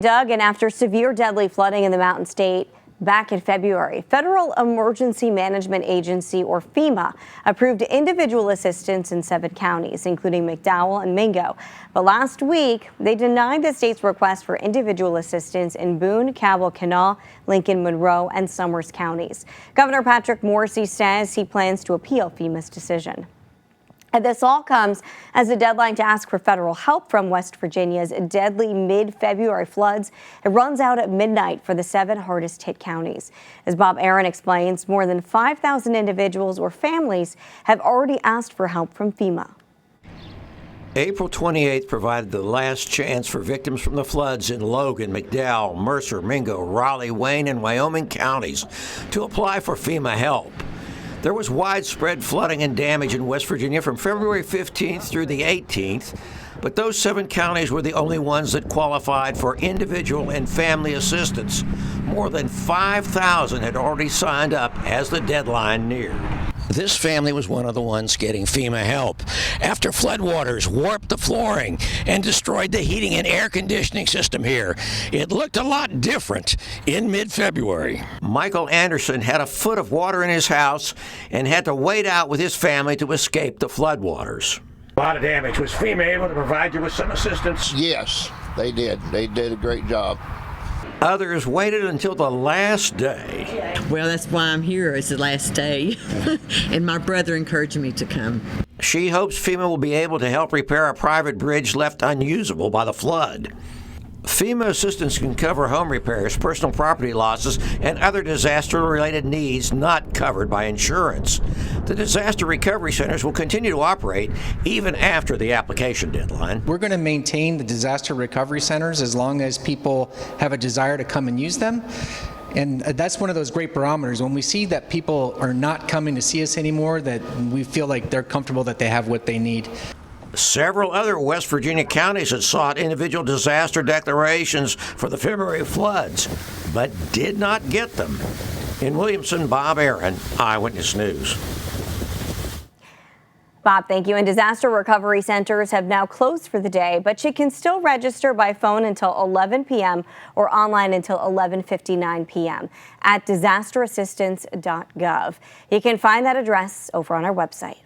Doug, and after severe deadly flooding in the Mountain State back in February, Federal Emergency Management Agency, or FEMA, approved individual assistance in 7 counties, including McDowell and Mingo. But last week, they denied the state's request for individual assistance in Boone, Cabell, Kanawha, Lincoln, Monroe, and Summers counties. Governor Patrick Morrisey says he plans to appeal FEMA's decision. And this all comes as the deadline to ask for federal help from West Virginia's deadly mid-February floods. It runs out at midnight for the 7 hardest hit counties. As Bob Aaron explains, more than 5,000 individuals or families have already asked for help from FEMA. April 28th provided the last chance for victims from the floods in Logan, McDowell, Mercer, Mingo, Raleigh, Wayne, and Wyoming counties to apply for FEMA help. There was widespread flooding and damage in West Virginia from February 15th through the 18th, but those 7 counties were the only ones that qualified for individual and family assistance. More than 5,000 had already signed up as the deadline neared. This family was one of the ones getting FEMA help after floodwaters warped the flooring and destroyed the heating and air conditioning system here. It looked a lot different in mid-February. Michael Anderson had a foot of water in his house and had to wait out with his family to escape the floodwaters. A lot of damage. Was FEMA able to provide you with some assistance? Yes, they did. They did a great job. Others waited until the last day. Well, that's why I'm here. It's the last day. And my brother encouraged me to come. She hopes FEMA will be able to help repair a private bridge left unusable by the flood. FEMA assistance can cover home repairs, personal property losses, and other disaster-related needs not covered by insurance. The disaster recovery centers will continue to operate even after the application deadline. We're going to maintain the disaster recovery centers as long as people have a desire to come and use them. And that's one of those great barometers. When we see that people are not coming to see us anymore, that we feel like they're comfortable that they have what they need. Several other West Virginia counties had sought individual disaster declarations for the February floods, but did not get them. In Williamson, Bob Aaron, Eyewitness News. Bob, thank you. And disaster recovery centers have now closed for the day, but you can still register by phone until 11 p.m. or online until 11:59 p.m. at disasterassistance.gov. You can find that address over on our website.